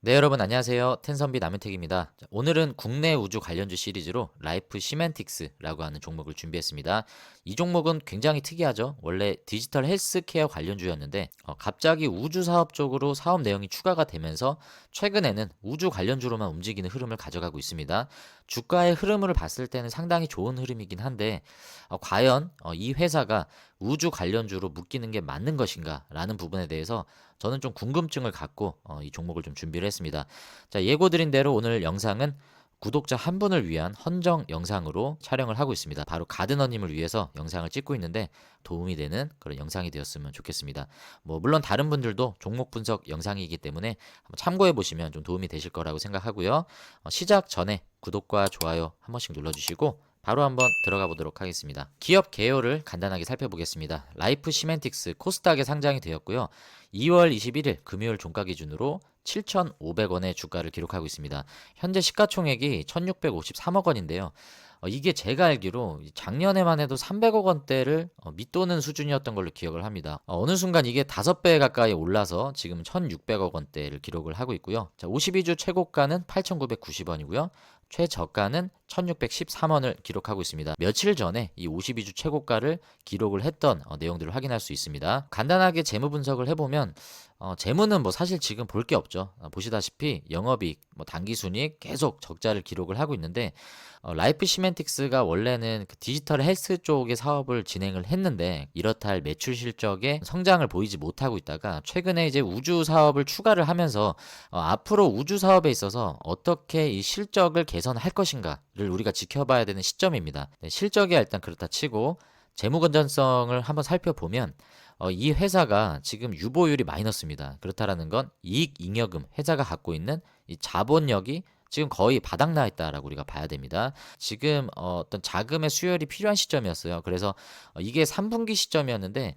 네, 여러분 안녕하세요. 텐선비 남은택입니다. 자, 오늘은 국내 우주 관련주 시리즈로 라이프 시멘틱스라고 하는 종목을 준비했습니다. 이 종목은 굉장히 특이하죠. 원래 디지털 헬스케어 관련주였는데 갑자기 우주 사업 쪽으로 사업 내용이 추가가 되면서 최근에는 우주 관련주로만 움직이는 흐름을 가져가고 있습니다. 주가의 흐름을 봤을 때는 상당히 좋은 흐름이긴 한데 과연 이 회사가 우주 관련주로 묶이는 게 맞는 것인가 라는 부분에 대해서 저는 좀 궁금증을 갖고 이 종목을 좀 준비를 했습니다. 자, 예고드린 대로 오늘 영상은 구독자 한 분을 위한 헌정 영상으로 촬영을 하고 있습니다. 바로 가드너님을 위해서 영상을 찍고 있는데 도움이 되는 그런 영상이 되었으면 좋겠습니다. 뭐 물론 다른 분들도 종목 분석 영상이기 때문에 한번 참고해 보시면 좀 도움이 되실 거라고 생각하고요. 시작 전에 구독과 좋아요 한 번씩 눌러주시고 바로 한번 들어가 보도록 하겠습니다. 기업 개요를 간단하게 살펴보겠습니다. 라이프 시멘틱스 코스닥에 상장이 되었고요. 2월 21일 금요일 종가 기준으로 7,500원의 주가를 기록하고 있습니다. 현재 시가총액이 1,653억 원인데요. 이게 제가 알기로 작년에만 해도 300억 원대를 밑도는 수준이었던 걸로 기억을 합니다. 어느 순간 이게 5배 가까이 올라서 지금 1,600억 원대를 기록을 하고 있고요. 자, 52주 최고가는 8,990원이고요. 최저가는 1613원을 기록하고 있습니다. 며칠 전에 이 52주 최고가를 기록을 했던 내용들을 확인할 수 있습니다. 간단하게 재무 분석을 해보면 재무는 뭐 사실 지금 볼 게 없죠. 보시다시피 영업이익, 뭐 당기순이익 계속 적자를 기록을 하고 있는데 라이프 시멘틱스가 원래는 그 디지털 헬스 쪽의 사업을 진행을 했는데 이렇다 할 매출 실적에 성장을 보이지 못하고 있다가 최근에 이제 우주 사업을 추가를 하면서 앞으로 우주 사업에 있어서 어떻게 이 실적을 개선할 것인가를 우리가 지켜봐야 되는 시점입니다. 네, 실적이 일단 그렇다 치고 재무 건전성을 한번 살펴보면 이 회사가 지금 유보율이 마이너스입니다. 그렇다라는 건 이익 잉여금 회사가 갖고 있는 이 자본력이 지금 거의 바닥나 있다라고 우리가 봐야 됩니다. 지금 어떤 자금의 수혈이 필요한 시점이었어요. 그래서 이게 3분기 시점이었는데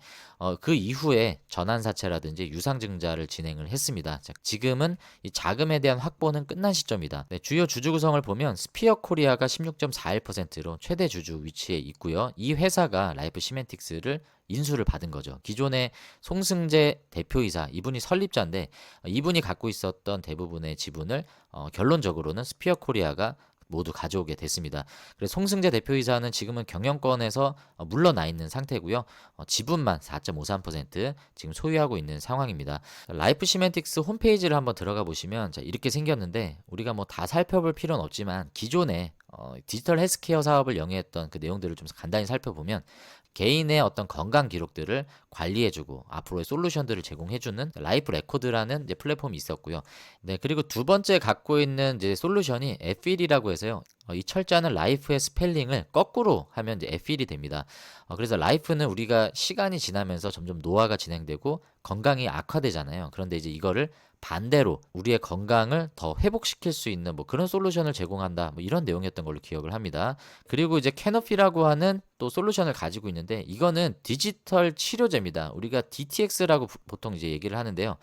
그 이후에 전환사채라든지 유상증자를 진행을 했습니다. 자, 지금은 이 자금에 대한 확보는 끝난 시점이다. 네, 주요 주주 구성을 보면 스피어 코리아가 16.41%로 최대 주주 위치에 있고요. 이 회사가 라이프 시멘틱스를 인수를 받은 거죠. 기존의 송승재 대표이사 이분이 설립자인데 이분이 갖고 있었던 대부분의 지분을 결론적으로는 스피어 코리아가 모두 가져오게 됐습니다. 그래서 송승재 대표이사는 지금은 경영권에서 물러나 있는 상태고요. 지분만 4.53% 지금 소유하고 있는 상황입니다. 라이프 시멘틱스 홈페이지를 한번 들어가 보시면 자, 이렇게 생겼는데 우리가 뭐 다 살펴볼 필요는 없지만 기존에 디지털 헬스케어 사업을 영위했던 그 내용들을 좀 간단히 살펴보면 개인의 어떤 건강 기록들을 관리해주고 앞으로의 솔루션들을 제공해주는 라이프 레코드라는 이제 플랫폼이 있었고요. 네, 그리고 두 번째 갖고 있는 이제 솔루션이 에필이라고 해서요. 이 철자는 라이프의 스펠링을 거꾸로 하면 이제 에필이 됩니다. 그래서 라이프는 우리가 시간이 지나면서 점점 노화가 진행되고 건강이 악화되잖아요. 그런데 이제 이거를 반대로 우리의 건강을 더 회복시킬 수 있는 뭐 그런 솔루션을 제공한다. 뭐 이런 내용이었던 걸로 기억을 합니다. 그리고 이제 캐노피라고 하는 또 솔루션을 가지고 있는데 이거는 디지털 치료제입니다. 우리가 DTX라고 보통 이제 얘기를 하는데요.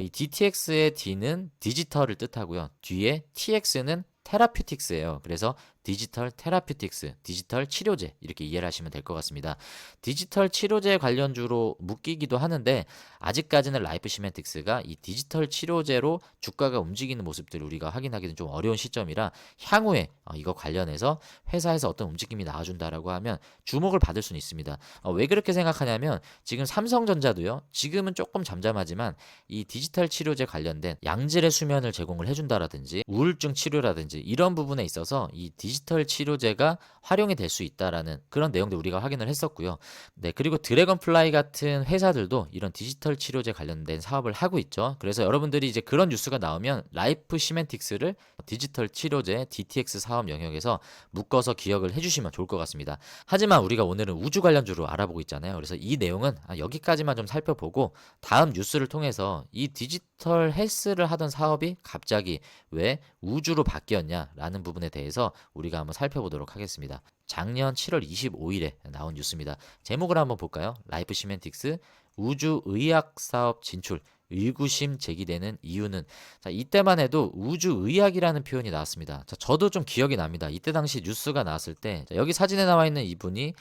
이 DTX의 D는 디지털을 뜻하고요. 뒤에 TX는 테라퓨틱스예요. 그래서 디지털 테라퓨틱스, 디지털 치료제 이렇게 이해를 하시면 될 것 같습니다. 디지털 치료제 관련주로 묶이기도 하는데 아직까지는 라이프 시멘틱스가 이 디지털 치료제로 주가가 움직이는 모습들을 우리가 확인하기는 좀 어려운 시점이라 향후에 이거 관련해서 회사에서 어떤 움직임이 나와준다라고 하면 주목을 받을 수는 있습니다. 왜 그렇게 생각하냐면 지금 삼성전자도요. 지금은 조금 잠잠하지만 이 디지털 치료제 관련된 양질의 수면을 제공을 해준다라든지 우울증 치료라든지 이런 부분에 있어서 이 디지털 치료제가 활용이 될 수 있다라는 그런 내용들 우리가 확인을 했었고요. 네, 그리고 드래곤플라이 같은 회사들도 이런 디지털 치료제 관련된 사업을 하고 있죠. 그래서 여러분들이 이제 그런 뉴스가 나오면 라이프 시멘틱스를 디지털 치료제 DTX 사업 영역에서 묶어서 기억을 해주시면 좋을 것 같습니다. 하지만 우리가 오늘은 우주 관련주로 알아보고 있잖아요. 그래서 이 내용은 여기까지만 좀 살펴보고 다음 뉴스를 통해서 이 디지털 헬스를 하던 사업이 갑자기 왜 우주로 바뀌었냐라는 부분에 대해서 우리가 한번 살펴보도록 하겠습니다. 작년 7월 25일에 나온 뉴스입니다. 제목을 한번 볼까요? 라이프 시멘틱스 우주 의학 사업 진출 의구심 제기되는 이유는 자, 이때만 해도 우주의학이라는 표현이 나왔습니다. 자, 저도 좀 기억이 납니다. 이때 당시 뉴스가 나왔을 때 자, 여기 사진에 나와 있는 이분이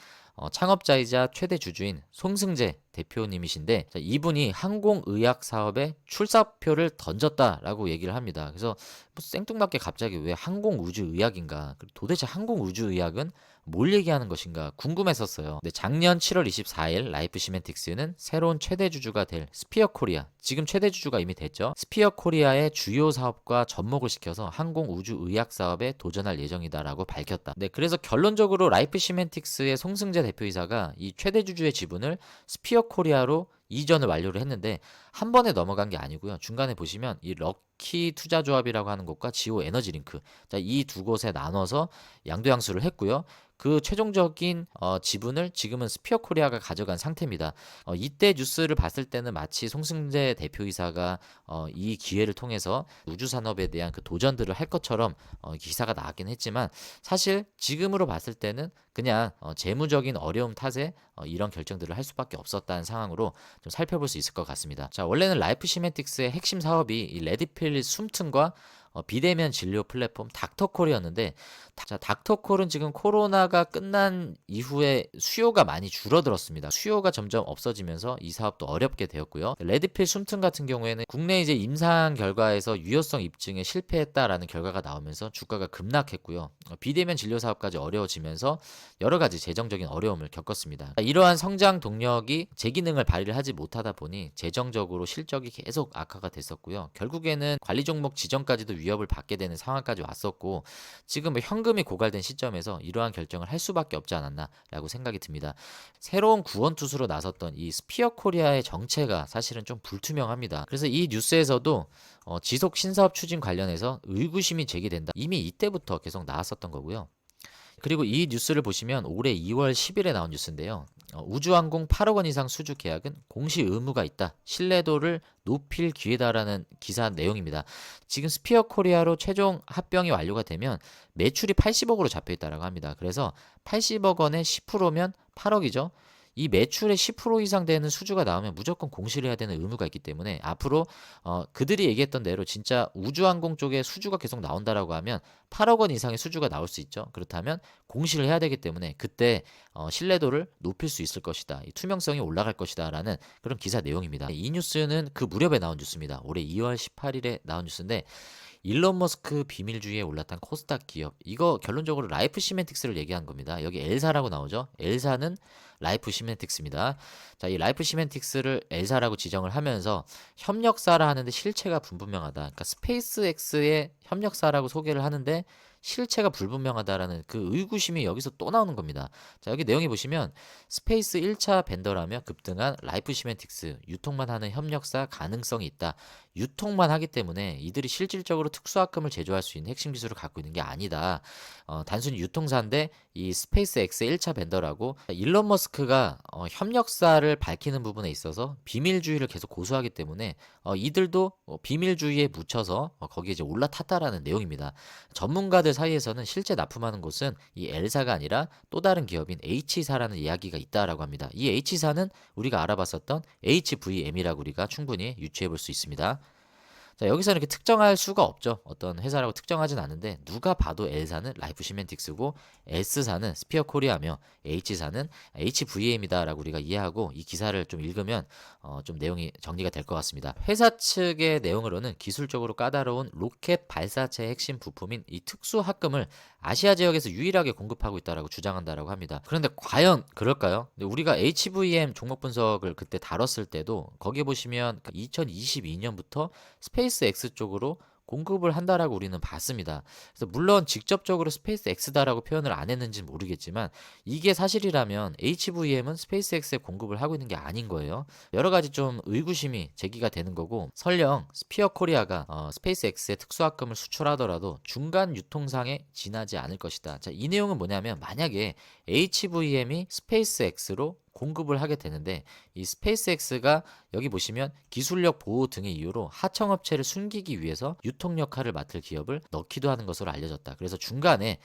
창업자이자 최대 주주인 송승재 대표님이신데 자, 이분이 항공의학 사업에 출사표를 던졌다라고 얘기를 합니다. 그래서 뭐 생뚱맞게 갑자기 왜 항공우주의학인가? 그리고 도대체 항공우주의학은 뭘 얘기하는 것인가 궁금했었어요. 근데 작년 7월 24일 라이프 시멘틱스는 새로운 최대 주주가 될 스피어 코리아, 지금 최대 주주가 이미 됐죠. 스피어 코리아의 주요 사업과 접목을 시켜서 항공우주의학 사업에 도전할 예정이다라고 밝혔다. 네, 그래서 결론적으로 라이프 시멘틱스의 송승재 대표이사가 이 최대 주주의 지분을 스피어 코리아로 이전을 완료를 했는데 한 번에 넘어간 게 아니고요. 중간에 보시면 이 럭키 투자조합이라고 하는 곳과 지오 에너지링크, 이 두 곳에 나눠서 양도양수를 했고요. 그 최종적인 지분을 지금은 스피어 코리아가 가져간 상태입니다. 이때 뉴스를 봤을 때는 마치 송승재 대표이사가 이 기회를 통해서 우주 산업에 대한 그 도전들을 할 것처럼 기사가 나왔긴 했지만 사실 지금으로 봤을 때는 그냥 재무적인 어려움 탓에 이런 결정들을 할 수밖에 없었다는 상황으로 좀 살펴볼 수 있을 것 같습니다. 자, 원래는 라이프 시멘틱스의 핵심 사업이 이 레드필 숨통과 비대면 진료 플랫폼 닥터콜이었는데 닥터콜은 지금 코로나가 끝난 이후에 수요가 많이 줄어들었습니다. 수요가 점점 없어지면서 이 사업도 어렵게 되었고요. 레드필 숨통 같은 경우에는 국내 이제 임상 결과에서 유효성 입증에 실패했다라는 결과가 나오면서 주가가 급락했고요. 비대면 진료 사업까지 어려워지면서 여러 가지 재정적인 어려움을 겪었습니다. 이러한 성장 동력이 제 기능을 발휘를 하지 못하다 보니 재정적으로 실적이 계속 악화가 됐었고요. 결국에는 관리 종목 지정까지도 위협을 받게 되는 상황까지 왔었고 지금 현금이 고갈된 시점에서 이러한 결정을 할 수밖에 없지 않았나라고 생각이 듭니다. 새로운 구원 투수로 나섰던 이 스피어 코리아의 정체가 사실은 좀 불투명합니다. 그래서 이 뉴스에서도 지속 신사업 추진 관련해서 의구심이 제기된다. 이미 이때부터 계속 나왔었던 거고요. 그리고 이 뉴스를 보시면 올해 2월 10일에 나온 뉴스인데요. 우주항공 8억 원 이상 수주 계약은 공시 의무가 있다. 신뢰도를 높일 기회다라는 기사 내용입니다. 지금 스피어 코리아로 최종 합병이 완료가 되면 매출이 80억으로 잡혀 있다라고 합니다. 그래서 80억 원에 10%면 8억이죠. 이 매출의 10% 이상 되는 수주가 나오면 무조건 공시를 해야 되는 의무가 있기 때문에 앞으로 그들이 얘기했던 대로 진짜 우주항공 쪽에 수주가 계속 나온다라고 하면 8억 원 이상의 수주가 나올 수 있죠. 그렇다면 공시를 해야 되기 때문에 그때 신뢰도를 높일 수 있을 것이다. 이 투명성이 올라갈 것이다라는 그런 기사 내용입니다. 이 뉴스는 그 무렵에 나온 뉴스입니다. 올해 2월 18일에 나온 뉴스인데 일론 머스크 비밀주의에 올랐던 코스닥 기업, 이거 결론적으로 라이프 시멘틱스를 얘기한 겁니다. 여기 엘사라고 나오죠. 엘사는 라이프 시멘틱스입니다. 자, 이 라이프 시멘틱스를 엘사라고 지정을 하면서 협력사라 하는데 실체가 불분명하다. 그러니까 스페이스X의 협력사라고 소개를 하는데 실체가 불분명하다라는 그 의구심이 여기서 또 나오는 겁니다. 자, 여기 내용이 보시면 스페이스 1차 벤더라며 급등한 라이프 시멘틱스, 유통만 하는 협력사 가능성이 있다. 유통만 하기 때문에 이들이 실질적으로 특수화금을 제조할 수 있는 핵심 기술을 갖고 있는 게 아니다. 단순히 유통사인데 이 스페이스 X의 1차 벤더라고 일론 머스크가 협력사를 밝히는 부분에 있어서 비밀주의를 계속 고수하기 때문에 이들도 비밀주의에 묻혀서 거기에 이제 올라탔다라는 내용입니다. 전문가들 사이에서는 실제 납품하는 곳은 이 L사가 아니라 또 다른 기업인 H사라는 이야기가 있다라고 합니다. 이 H사는 우리가 알아봤었던 HVM이라고 우리가 충분히 유추해 볼 수 있습니다. 자, 여기서는 이렇게 특정할 수가 없죠. 어떤 회사라고 특정하진 않은데 누가 봐도 L사는 라이프 시멘틱스고 S사는 스피어 코리아며 H사는 HVM이다라고 우리가 이해하고 이 기사를 좀 읽으면 좀 내용이 정리가 될 것 같습니다. 회사 측의 내용으로는 기술적으로 까다로운 로켓 발사체의 핵심 부품인 이 특수 합금을 아시아 지역에서 유일하게 공급하고 있다라고 주장한다라고 합니다. 그런데 과연 그럴까요? 우리가 HVM 종목 분석을 그때 다뤘을 때도 거기에 보시면 2022년부터 스페이스 X 쪽으로 공급을 한다라고 우리는 봤습니다. 그래서 물론 직접적으로 스페이스 X다라고 표현을 안 했는지 모르겠지만 이게 사실이라면 HVM은 스페이스 X에 공급을 하고 있는 게 아닌 거예요. 여러 가지 좀 의구심이 제기가 되는 거고 설령 스피어 코리아가 스페이스 X에 특수합금을 수출하더라도 중간 유통상에 지나지 않을 것이다. 자, 이 내용은 뭐냐면 만약에 HVM이 스페이스 X로 공급을 하게 되는데 이 스페이스X가 여기 보시면 기술력 보호 등의 이유로 하청업체를 숨기기 위해서 유통 역할을 맡을 기업을 넣기도 하는 것으로 알려졌다. 그래서 중간에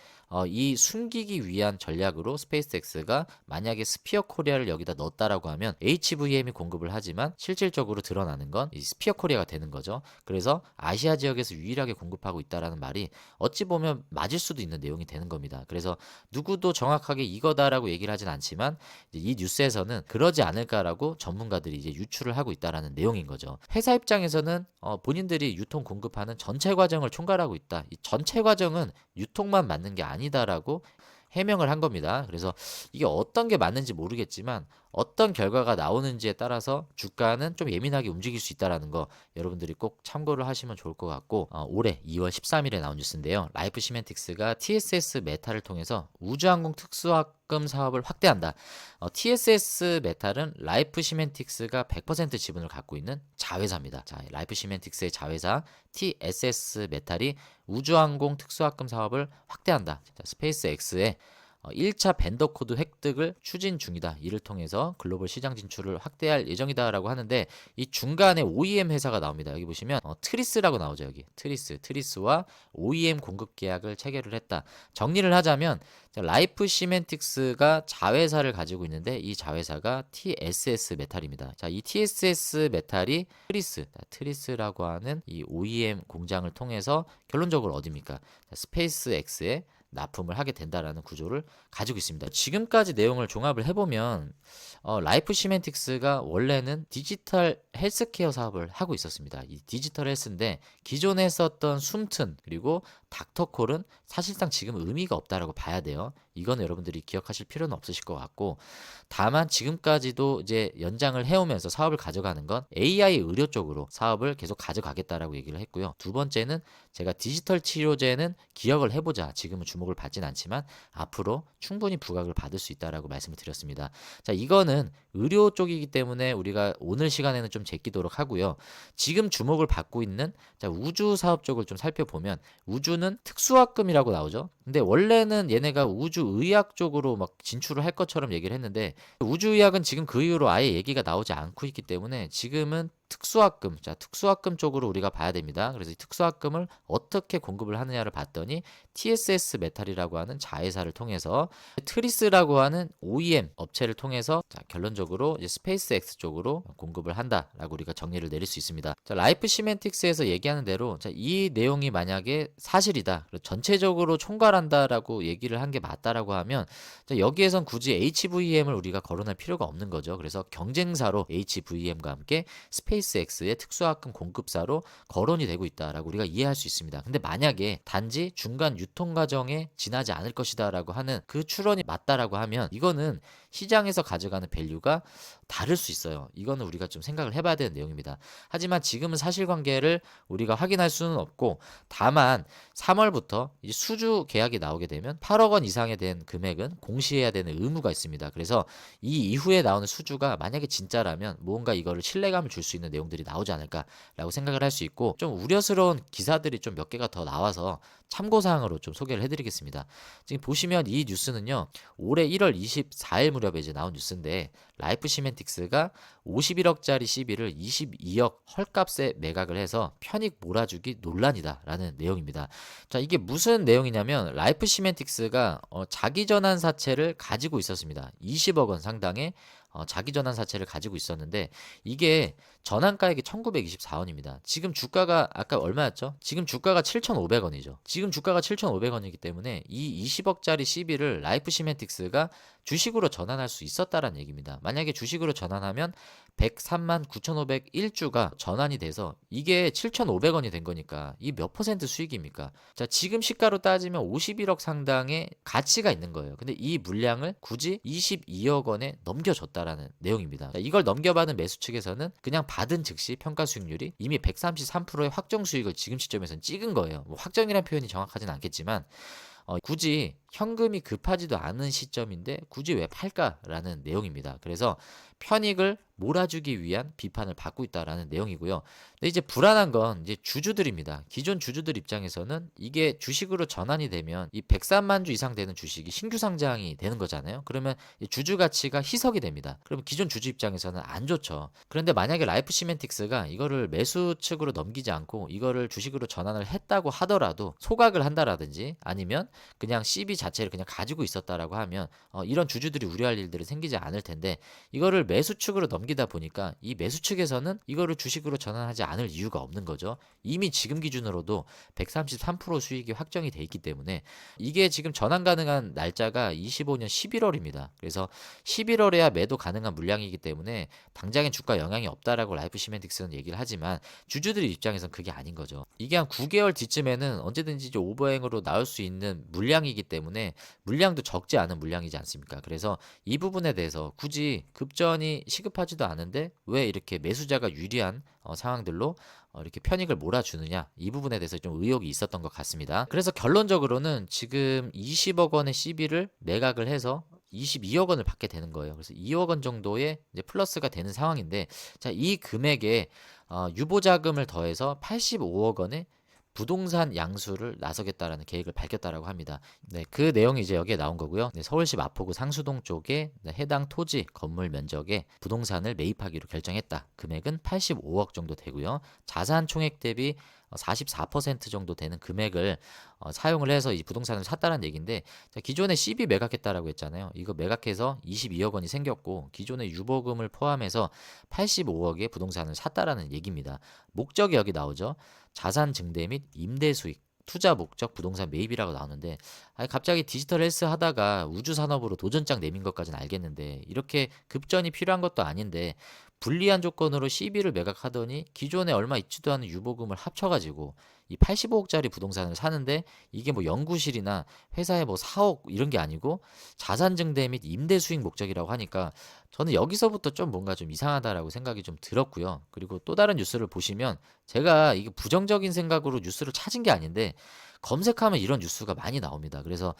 이 숨기기 위한 전략으로 스페이스X가 만약에 스피어 코리아를 여기다 넣었다라고 하면 HVM이 공급을 하지만 실질적으로 드러나는 건 이 스피어 코리아가 되는 거죠. 그래서 아시아 지역에서 유일하게 공급하고 있다라는 말이 어찌 보면 맞을 수도 있는 내용이 되는 겁니다. 그래서 누구도 정확하게 이거다라고 얘기를 하진 않지만 이 뉴스에 뉴스에서는 그러지 않을까라고 전문가들이 이제 유추를 하고 있다라는 내용인 거죠. 회사 입장에서는 본인들이 유통 공급하는 전체 과정을 총괄하고 있다. 이 전체 과정은 유통만 맞는 게 아니다라고 해명을 한 겁니다. 그래서 이게 어떤 게 맞는지 모르겠지만 어떤 결과가 나오는지에 따라서 주가는 좀 예민하게 움직일 수 있다라는 거 여러분들이 꼭 참고를 하시면 좋을 것 같고, 올해 2월 13일에 나온 뉴스인데요. 라이프 시멘틱스가 TSS 메탈을 통해서 우주항공 특수화금 사업을 확대한다. TSS 메탈은 라이프 시멘틱스가 100% 지분을 갖고 있는 자회사입니다. 자, 라이프 시멘틱스의 자회사 TSS 메탈이 우주항공 특수화금 사업을 확대한다. 자, 스페이스 X의 1차 벤더 코드 획득을 추진 중이다. 이를 통해서 글로벌 시장 진출을 확대할 예정이다라고 하는데, 이 중간에 OEM 회사가 나옵니다. 여기 보시면 트리스라고 나오죠. 여기 트리스와 OEM 공급 계약을 체결을 했다. 정리를 하자면 라이프 시멘틱스가 자회사를 가지고 있는데 이 자회사가 TSS 메탈입니다. 자, 이 TSS 메탈이 트리스라고 하는 이 OEM 공장을 통해서 결론적으로 어디입니까? 스페이스 X에 납품을 하게 된다라는 구조를 가지고 있습니다. 지금까지 내용을 종합을 해보면 라이프 시멘틱스가 원래는 디지털 헬스케어 사업을 하고 있었습니다. 이 디지털 헬스인데 기존에 했었던 숨튼 그리고 닥터콜은 사실상 지금 의미가 없다라고 봐야 돼요. 이건 여러분들이 기억하실 필요는 없으실 것 같고, 다만 지금까지도 이제 연장을 해오면서 사업을 가져가는 건 AI 의료 쪽으로 사업을 계속 가져가겠다라고 얘기를 했고요. 두 번째는 제가 디지털 치료제는 기억을 해보자. 지금은 주목을 받진 않지만 앞으로 충분히 부각을 받을 수 있다라고 말씀을 드렸습니다. 자, 이거는 의료 쪽이기 때문에 우리가 오늘 시간에는 좀 제끼도록 하고요. 지금 주목을 받고 있는 우주 사업 쪽을 좀 살펴보면, 우주는 특수화금이라고 나오죠. 근데 원래는 얘네가 우주의학 쪽으로 막 진출을 할 것처럼 얘기를 했는데, 우주의학은 지금 그 이후로 아예 얘기가 나오지 않고 있기 때문에 지금은 특수화금, 특수화금 쪽으로 우리가 봐야 됩니다. 그래서 이 특수화금을 어떻게 공급을 하느냐를 봤더니 TSS 메탈이라고 하는 자회사를 통해서, 트리스라고 하는 OEM 업체를 통해서 결론적으로 이제 스페이스 X 쪽으로 공급을 한다라고 우리가 정리를 내릴 수 있습니다. 라이프 시멘틱스에서 얘기하는 대로 이 내용이 만약에 사실이다, 전체적으로 총괄한다라고 얘기를 한 게 맞다라고 하면 여기에선 굳이 HVM을 우리가 거론할 필요가 없는 거죠. 그래서 경쟁사로 HVM과 함께 스페이스 X의 특수화금 공급사로 거론이 되고 있다라고 우리가 이해할 수 있습니다. 근데 만약에 단지 중간 유통 과정에 지나지 않을 것이다라고 하는 그 추론이 맞다라고 하면 이거는 시장에서 가져가는 밸류가 다를 수 있어요. 이거는 우리가 좀 생각을 해봐야 되는 내용입니다. 하지만 지금은 사실관계를 우리가 확인할 수는 없고, 다만 3월부터 이제 수주 계약이 나오게 되면 8억 원 이상에 대한 금액은 공시해야 되는 의무가 있습니다. 그래서 이 이후에 나오는 수주가 만약에 진짜라면 뭔가 이거를 신뢰감을 줄 수 있는 내용들이 나오지 않을까라고 생각을 할 수 있고, 좀 우려스러운 기사들이 좀 몇 개가 더 나와서 참고사항으로 좀 소개를 해드리겠습니다. 지금 보시면 이 뉴스는요, 올해 1월 24일 무렵에 이제 나온 뉴스인데, 라이프 시멘틱스가 51억짜리 CB를 22억 헐값에 매각을 해서 편익 몰아주기 논란이다라는 내용입니다. 자, 이게 무슨 내용이냐면 라이프 시멘틱스가 자기 전환 사채를 가지고 있었습니다. 20억 원 상당의 자기 전환 사채를 가지고 있었는데, 이게 전환가액이 1924원입니다. 지금 주가가 아까 얼마였죠? 지금 주가가 7,500원이죠. 지금 주가가 7,500원이기 때문에 이 20억짜리 CB를 라이프 시멘틱스가 주식으로 전환할 수 있었다라는 얘기입니다. 만약에 주식으로 전환하면 103만 9,501주가 전환이 돼서 이게 7,500원이 된 거니까 이 몇 퍼센트 수익입니까? 자, 지금 시가로 따지면 51억 상당의 가치가 있는 거예요. 근데 이 물량을 굳이 22억 원에 넘겨줬다라는 내용입니다. 자, 이걸 넘겨받은 매수 측에서는 그냥 받은 즉시 평가 수익률이 이미 133%의 확정 수익을 지금 시점에서는 찍은 거예요. 뭐 확정이라는 표현이 정확하진 않겠지만 굳이 현금이 급하지도 않은 시점인데 굳이 왜 팔까라는 내용입니다. 그래서 편익을 몰아주기 위한 비판을 받고 있다라는 내용이고요. 근데 이제 불안한 건 이제 주주들입니다. 기존 주주들 입장에서는 이게 주식으로 전환이 되면 이 103만 주 이상 되는 주식이 신규 상장이 되는 거잖아요. 그러면 주주 가치가 희석이 됩니다. 그러면 기존 주주 입장에서는 안 좋죠. 그런데 만약에 라이프 시멘틱스가 이거를 매수 측으로 넘기지 않고 이거를 주식으로 전환을 했다고 하더라도 소각을 한다라든지 아니면 그냥 CB 자체를 그냥 가지고 있었다라고 하면 이런 주주들이 우려할 일들은 생기지 않을 텐데 이거를 매수 측으로 넘기다 보니까 이 매수 측에서는 이거를 주식으로 전환하지 않을 이유가 없는 거죠. 이미 지금 기준으로도 133% 수익이 확정이 돼 있기 때문에 이게 지금 전환 가능한 날짜가 25년 11월입니다. 그래서 11월에야 매도 가능한 물량이기 때문에 당장엔 주가 영향이 없다라고 라이프 시멘틱스는 얘기를 하지만 주주들의 입장에선 그게 아닌 거죠. 이게 한 9개월 뒤쯤에는 언제든지 이제 오버행으로 나올 수 있는 물량이기 때문에 물량도 적지 않은 물량이지 않습니까? 그래서 이 부분에 대해서 굳이 급전이 시급하지도 않은데 왜 이렇게 매수자가 유리한 상황들로 이렇게 편익을 몰아주느냐, 이 부분에 대해서 좀 의혹이 있었던 것 같습니다. 그래서 결론적으로는 지금 20억 원의 CB를 매각을 해서 22억 원을 받게 되는 거예요. 그래서 2억 원 정도의 이제 플러스가 되는 상황인데, 자, 이 금액에 유보 자금을 더해서 85억 원의 부동산 양수를 나서겠다라는 계획을 밝혔다라고 합니다. 네, 그 내용이 이제 여기에 나온 거고요. 네, 서울시 마포구 상수동 쪽에 해당 토지 건물 면적에 부동산을 매입하기로 결정했다. 금액은 85억 정도 되고요. 자산 총액 대비 44% 정도 되는 금액을 사용을 해서 이 부동산을 샀다는 얘기인데, 자, 기존에 CB 매각했다라고 했잖아요. 이거 매각해서 22억 원이 생겼고 기존의 유보금을 포함해서 85억의 부동산을 샀다라는 얘기입니다. 목적이 여기 나오죠. 자산 증대 및 임대 수익, 투자 목적 부동산 매입이라고 나오는데, 아니 갑자기 디지털 헬스 하다가 우주 산업으로 도전장 내민 것까지는 알겠는데 이렇게 급전이 필요한 것도 아닌데 불리한 조건으로 CB를 매각하더니 기존에 얼마 있지도 않은 유보금을 합쳐가지고 이 85억짜리 부동산을 사는데, 이게 뭐 연구실이나 회사에 뭐 4억 이런 게 아니고 자산 증대 및 임대 수익 목적이라고 하니까 저는 여기서부터 좀 뭔가 좀 이상하다라고 생각이 좀 들었고요. 그리고 또 다른 뉴스를 보시면, 제가 이게 부정적인 생각으로 뉴스를 찾은 게 아닌데 검색하면 이런 뉴스가 많이 나옵니다. 그래서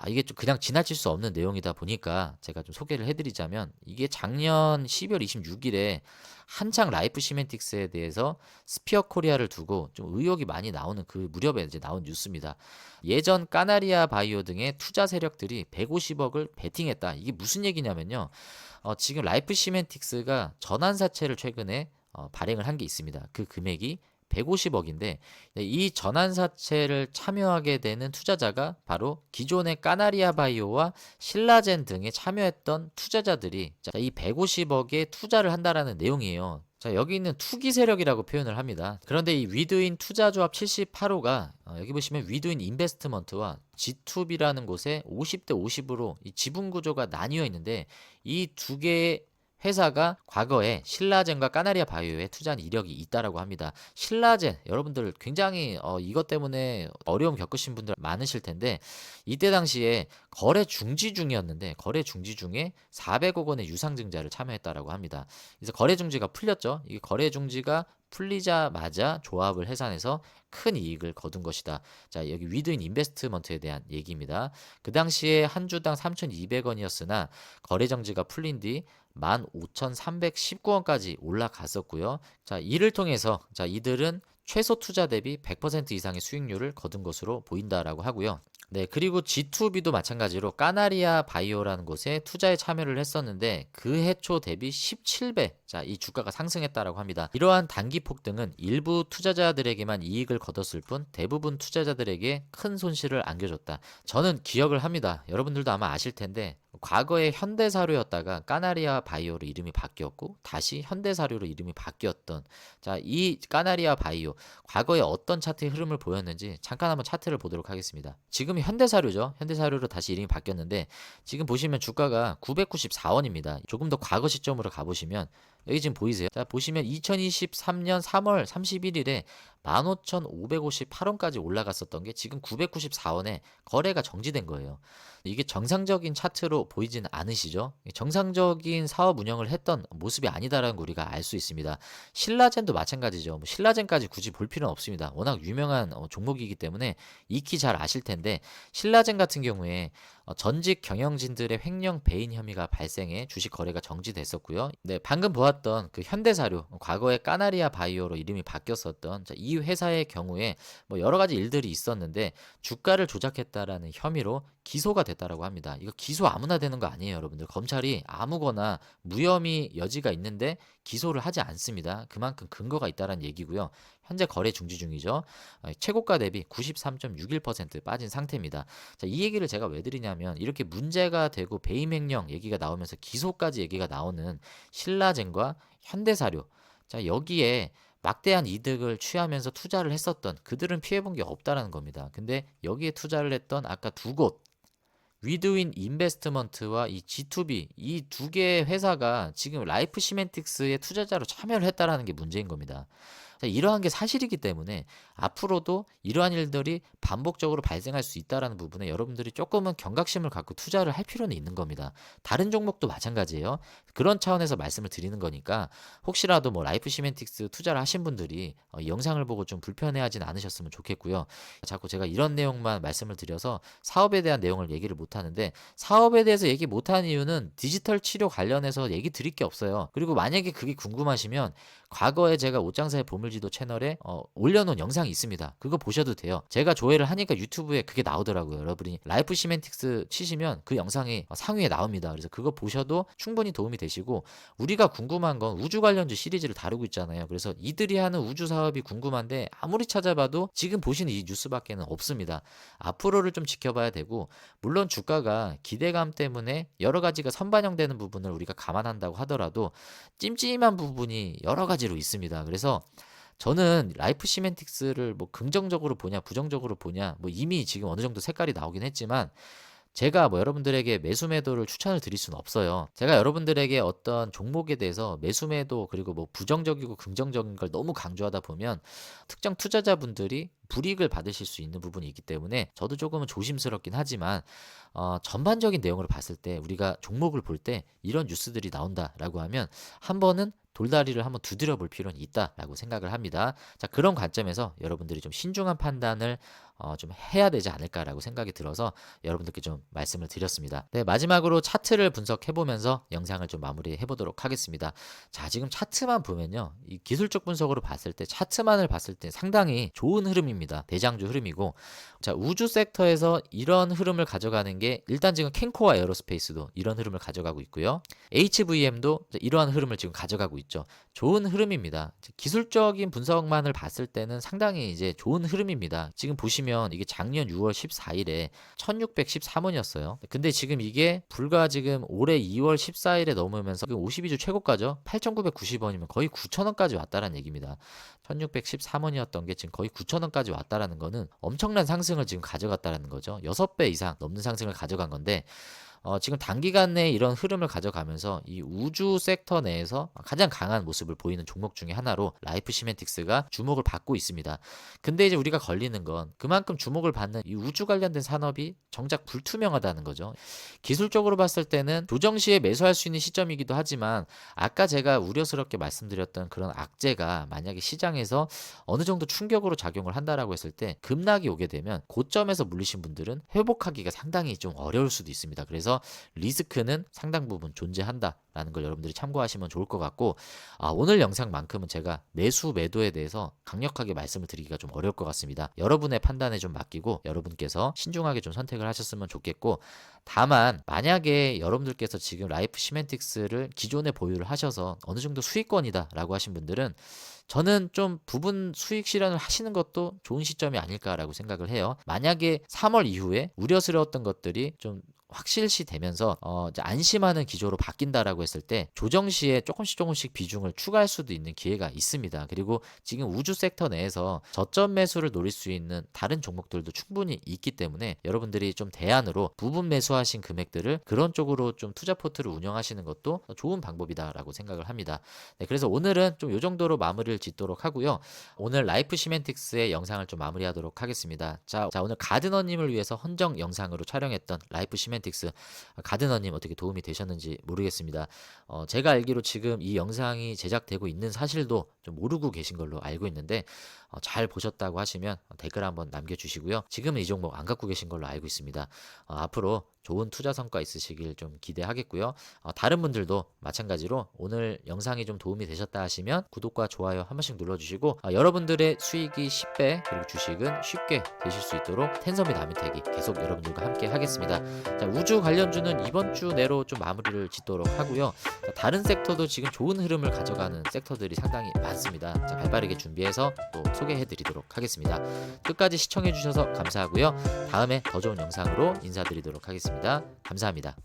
이게 좀 그냥 지나칠 수 없는 내용이다 보니까 제가 좀 소개를 해드리자면, 이게 작년 12월 26일에 한창 라이프 시멘틱스에 대해서 스피어 코리아를 두고 좀 의혹이 많이 나오는 그 무렵에 이제 나온 뉴스입니다. 예전 까나리아 바이오 등의 투자 세력들이 150억을 베팅했다. 이게 무슨 얘기냐면요. 지금 라이프 시멘틱스가 전환사채를 최근에 발행을 한 게 있습니다. 그 금액이 150억인데 이 전환사채를 참여하게 되는 투자자가 바로 기존의 까나리아 바이오와 신라젠 등에 참여했던 투자자들이 이 150억에 투자를 한다라는 내용이에요. 자, 여기 있는 투기 세력이라고 표현을 합니다. 그런데 이 위드인 투자조합 78호가 여기 보시면 위드인 인베스트먼트와 G2B라는 곳에 50대 50으로 이 지분 구조가 나뉘어 있는데, 이 두 개의 회사가 과거에 신라젠과 까나리아 바이오에 투자한 이력이 있다라고 합니다. 신라젠, 여러분들 굉장히 이것 때문에 어려움 겪으신 분들 많으실 텐데, 이때 당시에 거래 중지 중이었는데 거래 중지 중에 400억 원의 유상증자를 참여했다라고 합니다. 그래서 거래 중지가 풀렸죠. 이 거래 중지가 풀리자마자 조합을 해산해서 큰 이익을 거둔 것이다. 자, 여기 위드인 인베스트먼트에 대한 얘기입니다. 그 당시에 한 주당 3,200원이었으나 거래 정지가 풀린 뒤 15,319원까지 올라갔었고요. 자, 이를 통해서 이들은 최소 투자 대비 100% 이상의 수익률을 거둔 것으로 보인다라고 하고요. 네, 그리고 G2B도 마찬가지로 까나리아 바이오라는 곳에 투자에 참여를 했었는데 그 해초 대비 17배, 자, 이 주가가 상승했다라고 합니다. 이러한 단기 폭등은 일부 투자자들에게만 이익을 거뒀을 뿐 대부분 투자자들에게 큰 손실을 안겨줬다. 저는 기억을 합니다. 여러분들도 아마 아실 텐데 과거에 현대사료였다가 까나리아 바이오로 이름이 바뀌었고 다시 현대사료로 이름이 바뀌었던, 자, 이 까나리아 바이오 과거에 어떤 차트의 흐름을 보였는지 잠깐 한번 차트를 보도록 하겠습니다. 지금 현대사료죠. 현대사료로 다시 이름이 바뀌었는데 지금 보시면 주가가 994원입니다. 조금 더 과거 시점으로 가보시면 여기 지금 보이세요? 자, 보시면 2023년 3월 31일에 15,558원까지 올라갔었던 게 지금 994원에 거래가 정지된 거예요. 이게 정상적인 차트로 보이지는 않으시죠? 정상적인 사업 운영을 했던 모습이 아니다라는 거 우리가 알 수 있습니다. 신라젠도 마찬가지죠. 뭐 신라젠까지 굳이 볼 필요는 없습니다. 워낙 유명한 종목이기 때문에 익히 잘 아실 텐데, 신라젠 같은 경우에 전직 경영진들의 횡령 배임 혐의가 발생해 주식 거래가 정지됐었고요. 네, 방금 보았던 그 현대사료, 과거에 까나리아 바이오로 이름이 바뀌었었던 이 회사의 경우에 뭐 여러 가지 일들이 있었는데 주가를 조작했다라는 혐의로 기소가 됐다라고 합니다. 이거 기소 아무나 되는 거 아니에요, 여러분들. 검찰이 아무거나 무혐의 여지가 있는데 기소를 하지 않습니다. 그만큼 근거가 있다는 얘기고요. 현재 거래 중지 중이죠. 최고가 대비 93.61% 빠진 상태입니다. 자, 이 얘기를 제가 왜 드리냐면 이렇게 문제가 되고 배임 횡령 얘기가 나오면서 기소까지 얘기가 나오는 신라젠과 현대사료. 자, 여기에 막대한 이득을 취하면서 투자를 했었던 그들은 피해본 게 없다라는 겁니다. 근데 여기에 투자를 했던 아까 두 곳, 위드윈 인베스트먼트와 이 G2B 이 두 개의 회사가 지금 라이프 시멘틱스의 투자자로 참여를 했다라는 게 문제인 겁니다. 자, 이러한 게 사실이기 때문에 앞으로도 이러한 일들이 반복적으로 발생할 수 있다라는 부분에 여러분들이 조금은 경각심을 갖고 투자를 할 필요는 있는 겁니다. 다른 종목도 마찬가지예요. 그런 차원에서 말씀을 드리는 거니까 혹시라도 뭐 라이프 시멘틱스 투자를 하신 분들이 이 영상을 보고 좀 불편해하진 않으셨으면 좋겠고요. 자꾸 제가 이런 내용만 말씀을 드려서 사업에 대한 내용을 얘기를 못 하는데 사업에 대해서 얘기 못 하는 이유는 디지털 치료 관련해서 얘기 드릴 게 없어요. 그리고 만약에 그게 궁금하시면 과거에 제가 옷장사의 보물지도 채널에 올려놓은 영상이 있습니다. 그거 보셔도 돼요. 제가 조회를 하니까 유튜브에 그게 나오더라고요. 여러분이 라이프 시멘틱스 치시면 그 영상이 상위에 나옵니다. 그래서 그거 보셔도 충분히 도움이 되시고 우리가 궁금한 건 우주 관련주 시리즈를 다루고 있잖아요. 그래서 이들이 하는 우주 사업이 궁금한데 아무리 찾아봐도 지금 보시는 이 뉴스밖에는 없습니다. 앞으로를 좀 지켜봐야 되고 물론 주가가 기대감 때문에 여러 가지가 선반영되는 부분을 우리가 감안한다고 하더라도 찜찜한 부분이 여러 가지로 있습니다. 그래서 저는 라이프 시멘틱스를 뭐 긍정적으로 보냐 부정적으로 보냐 뭐 이미 지금 어느 정도 색깔이 나오긴 했지만 제가 뭐 여러분들에게 매수 매도를 추천을 드릴 수는 없어요. 제가 여러분들에게 어떤 종목에 대해서 매수 매도 그리고 뭐 부정적이고 긍정적인 걸 너무 강조하다 보면 특정 투자자분들이 불이익을 받으실 수 있는 부분이 있기 때문에 저도 조금은 조심스럽긴 하지만 전반적인 내용으로 봤을 때 우리가 종목을 볼 때 이런 뉴스들이 나온다라고 하면 한 번은 돌다리를 한번 두드려 볼 필요는 있다라고 생각을 합니다. 자, 그런 관점에서 여러분들이 좀 신중한 판단을 좀 해야 되지 않을까라고 생각이 들어서 여러분들께 좀 말씀을 드렸습니다. 네, 마지막으로 차트를 분석해 보면서 영상을 좀 마무리해 보도록 하겠습니다. 자, 지금 차트만 보면요. 이 기술적 분석으로 봤을 때 차트만을 봤을 때 상당히 좋은 흐름입니다. 대장주 흐름이고 자, 우주 섹터에서 이런 흐름을 가져가는 게 일단 지금 캔코와 에어로스페이스도 이런 흐름을 가져가고 있고요. HVM도 이러한 흐름을 지금 가져가고 있죠. 좋은 흐름입니다. 기술적인 분석만을 봤을 때는 상당히 이제 좋은 흐름입니다. 지금 보시면 이게 작년 6월 14일에 1613원이었어요. 근데 지금 이게 불과 지금 올해 2월 14일에 넘으면서 52주 최고가죠. 8990원이면 거의 9000원까지 왔다라는 얘기입니다. 1613원이었던 게 지금 거의 9000원까지 왔다라는 거는 엄청난 상승을 지금 가져갔다라는 거죠. 6배 이상 넘는 상승을 가져간 건데 지금 단기간 내에 이런 흐름을 가져가면서 이 우주 섹터 내에서 가장 강한 모습을 보이는 종목 중에 하나로 라이프 시멘틱스가 주목을 받고 있습니다. 근데 이제 우리가 걸리는 건 그만큼 주목을 받는 이 우주 관련된 산업이 정작 불투명하다는 거죠. 기술적으로 봤을 때는 조정 시에 매수할 수 있는 시점이기도 하지만 아까 제가 우려스럽게 말씀드렸던 그런 악재가 만약에 시장에서 어느 정도 충격으로 작용을 한다라고 했을 때 급락이 오게 되면 고점에서 물리신 분들은 회복하기가 상당히 좀 어려울 수도 있습니다. 그래서 리스크는 상당 부분 존재한다라는 걸 여러분들이 참고하시면 좋을 것 같고 오늘 영상만큼은 제가 매수 매도에 대해서 강력하게 말씀을 드리기가 좀 어려울 것 같습니다. 여러분의 판단에 좀 맡기고 여러분께서 신중하게 좀 선택을 하셨으면 좋겠고 다만 만약에 여러분들께서 지금 라이프 시멘틱스를 기존에 보유를 하셔서 어느 정도 수익권이다라고 하신 분들은 저는 좀 부분 수익 실현을 하시는 것도 좋은 시점이 아닐까라고 생각을 해요. 만약에 3월 이후에 우려스러웠던 것들이 좀 확실시 되면서 이제 안심하는 기조로 바뀐다라고 했을 때 조정 시에 조금씩 비중을 추가할 수도 있는 기회가 있습니다. 그리고 지금 우주 섹터 내에서 저점 매수를 노릴 수 있는 다른 종목들도 충분히 있기 때문에 여러분들이 좀 대안으로 부분 매수하신 금액들을 그런 쪽으로 좀 투자 포트를 운영하시는 것도 좋은 방법이다라고 생각을 합니다. 네, 그래서 오늘은 좀 이 정도로 마무리를 짓도록 하고요. 오늘 라이프 시멘틱스의 영상을 좀 마무리하도록 하겠습니다. 자 오늘 가드너님을 위해서 헌정 영상으로 촬영했던 라이프 시멘틱스 가드너님 어떻게 도움이 되셨는지 모르겠습니다. 제가 알기로 지금 이 영상이 제작되고 있는 사실도 좀 모르고 계신 걸로 알고 있는데 잘 보셨다고 하시면 댓글 한번 남겨주시고요. 지금은 이 종목 안 갖고 계신 걸로 알고 있습니다. 앞으로 좋은 투자 성과 있으시길 좀 기대하겠고요. 다른 분들도 마찬가지로 오늘 영상이 좀 도움이 되셨다 하시면 구독과 좋아요 한 번씩 눌러주시고 여러분들의 수익이 10배 그리고 주식은 쉽게 되실 수 있도록 텐섬이 나미택이 계속 여러분들과 함께 하겠습니다. 자, 우주 관련주는 이번 주 내로 좀 마무리를 짓도록 하고요. 자, 다른 섹터도 지금 좋은 흐름을 가져가는 섹터들이 상당히 많습니다. 자, 발빠르게 준비해서 또 소개해 드리도록 하겠습니다. 끝까지 시청해 주셔서 감사하고요. 다음에 더 좋은 영상으로 인사드리도록 하겠습니다. 감사합니다.